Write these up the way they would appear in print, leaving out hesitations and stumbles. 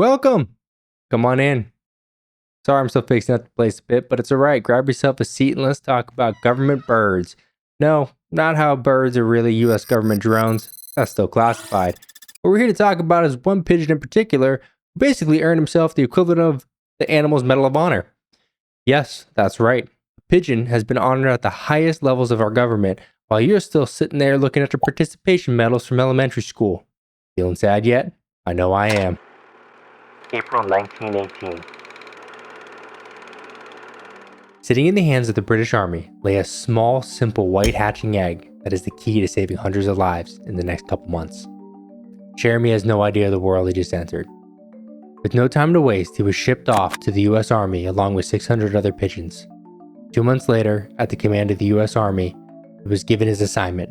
Welcome! Come on in. Sorry I'm still fixing up the place a bit, but it's alright. Grab yourself a seat and let's talk about government birds. No, not how birds are really US government drones. That's still classified. What we're here to talk about is one pigeon in particular who basically earned himself the equivalent of the animal's Medal of Honor. Yes, that's right. A pigeon has been honored at the highest levels of our government while you're still sitting there looking at your participation medals from elementary school. Feeling sad yet? I know I am. April 1918. Sitting in the hands of the British Army lay a small, simple white hatching egg that is the key to saving hundreds of lives in the next couple months. Jeremy has no idea of the world he just entered. With no time to waste, he was shipped off to the US Army along with 600 other pigeons. 2 months later, at the command of the US Army, he was given his assignment.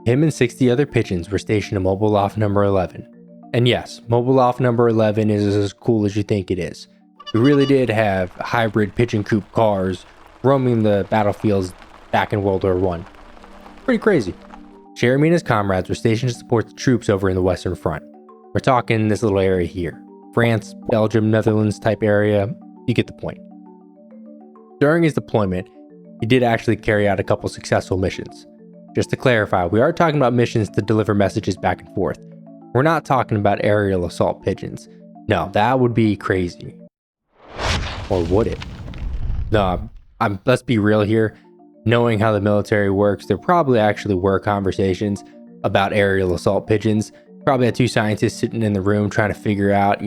Him and 60 other pigeons were stationed at Mobile Loft number 11. And yes, Mobile Loft number 11 is as cool as you think it is. We really did have hybrid pigeon coop cars roaming the battlefields back in World War I. Pretty crazy. Jeremy and his comrades were stationed to support the troops over in the Western Front. We're talking this little area here. France, Belgium, Netherlands type area. You get the point. During his deployment, he did actually carry out a couple successful missions. Just to clarify, we are talking about missions to deliver messages back and forth. We're not talking about aerial assault pigeons. No, that would be crazy. Or would it? No, let's be real here. Knowing how the military works, there probably actually were conversations about aerial assault pigeons. Probably had two scientists sitting in the room trying to figure out,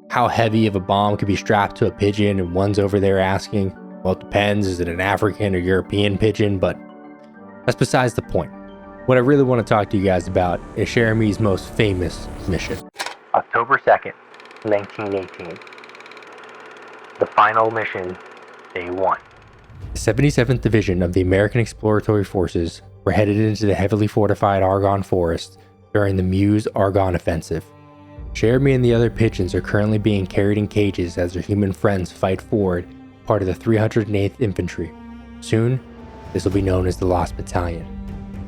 how heavy of a bomb could be strapped to a pigeon, and one's over there asking, well, it depends, is it an African or European pigeon? But that's besides the point. What I really want to talk to you guys about is Jeremy's most famous mission. October 2nd, 1918. The final mission, day 1. The 77th Division of the American Exploratory Forces were headed into the heavily fortified Argonne Forest during the Meuse-Argonne Offensive. Jeremy and the other pigeons are currently being carried in cages as their human friends fight forward, part of the 308th Infantry. Soon, this will be known as the Lost Battalion.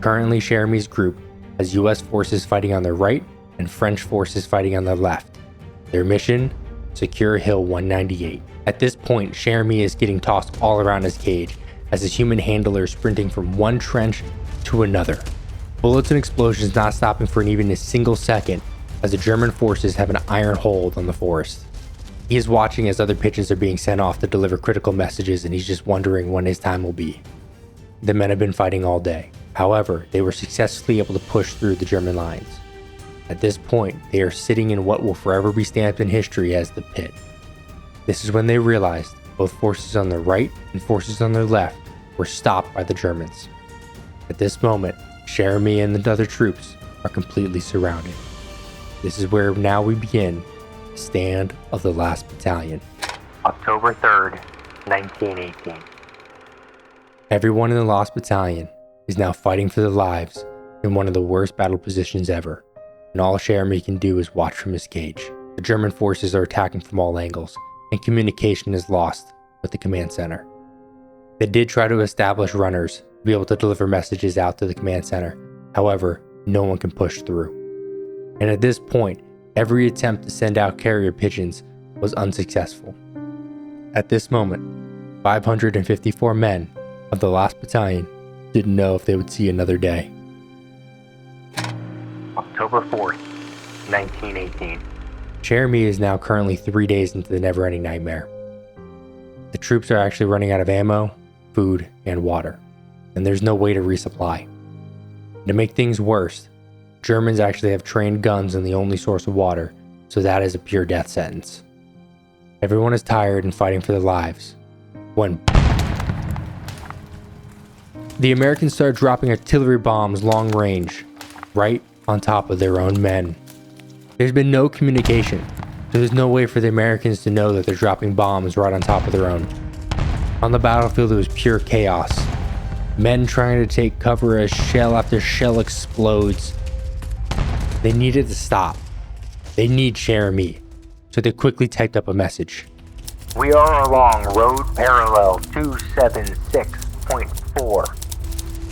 Currently, Jeremy's group has US forces fighting on their right and French forces fighting on their left. Their mission? Secure Hill 198. At this point, Jeremy is getting tossed all around his cage as his human handler is sprinting from one trench to another. Bullets and explosions not stopping for even a single second as the German forces have an iron hold on the forest. He is watching as other pigeons are being sent off to deliver critical messages, and he's just wondering when his time will be. The men have been fighting all day. However, they were successfully able to push through the German lines. At this point, they are sitting in what will forever be stamped in history as the pit. This is when they realized both forces on their right and forces on their left were stopped by the Germans. At this moment, Jeremy and the other troops are completely surrounded. This is where now we begin the stand of the Last Battalion. October 3rd, 1918. Everyone in the Lost Battalion is now fighting for their lives in one of the worst battle positions ever, and all Jeremy can do is watch from his cage. The German forces are attacking from all angles, and communication is lost with the command center. They did try to establish runners to be able to deliver messages out to the command center. However, no one can push through. And at this point, every attempt to send out carrier pigeons was unsuccessful. At this moment, 554 men of the Last Battalion didn't know if they would see another day. October 4th, 1918. Jeremy is now currently 3 days into the never-ending nightmare. The troops are actually running out of ammo, food, and water, and there's no way to resupply. To make things worse, Germans actually have trained guns on the only source of water, so that is a pure death sentence. Everyone is tired and fighting for their lives, when the Americans start dropping artillery bombs long range, right on top of their own men. There's been no communication, so there's no way for the Americans to know that they're dropping bombs right on top of their own. On the battlefield, it was pure chaos. Men trying to take cover as shell after shell explodes. They needed to stop. They need Jeremy, so they quickly typed up a message. We are along road parallel 276.4.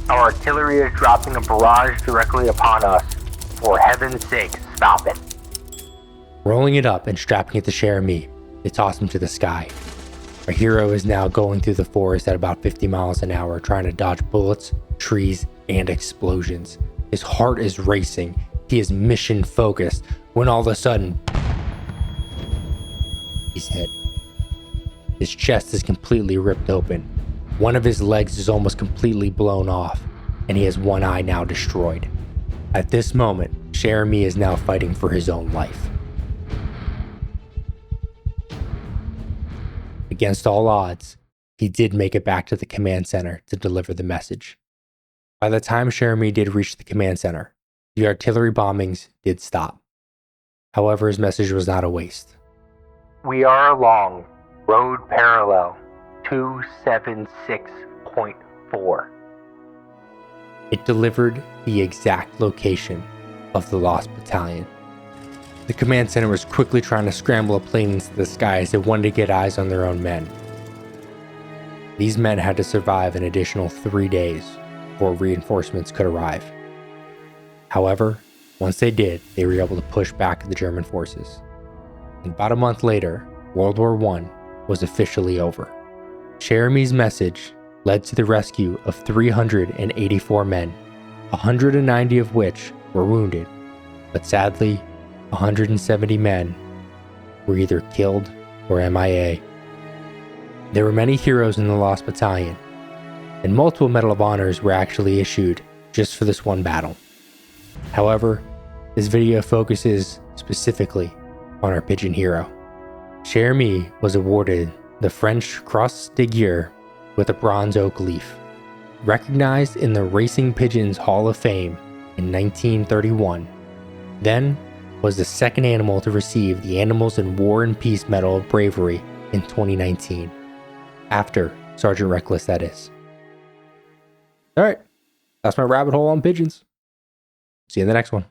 Our artillery is dropping a barrage directly upon us. For heaven's sake, stop it. Rolling it up and strapping it to Jeremy, they toss him to the sky. Our hero is now going through the forest at about 50 miles an hour, trying to dodge bullets, trees, and explosions. His heart is racing. He is mission focused when all of a sudden, he's hit. His chest is completely ripped open. One of his legs is almost completely blown off, and he has one eye now destroyed. At this moment, Jeremy is now fighting for his own life. Against all odds, he did make it back to the command center to deliver the message. By the time Jeremy did reach the command center, the artillery bombings did stop. However, his message was not a waste. We are along road parallel 276.4. It delivered the exact location of the lost battalion. The command center was quickly trying to scramble a plane into the sky as they wanted to get eyes on their own men. These men had to survive an additional 3 days before reinforcements could arrive. However, once they did, they were able to push back the German forces. And about a month later, World War I was officially over. Jeremy's message led to the rescue of 384 men, 190 of which were wounded, but sadly, 170 men were either killed or MIA. There were many heroes in the Lost Battalion, and multiple Medal of Honors were actually issued just for this one battle. However, this video focuses specifically on our pigeon hero. Jeremy was awarded the French Cross de Guerre with a bronze oak leaf. Recognized in the Racing Pigeons Hall of Fame in 1931, then was the second animal to receive the Animals in War and Peace Medal of Bravery in 2019. After Sergeant Reckless, that is. Alright, that's my rabbit hole on pigeons. See you in the next one.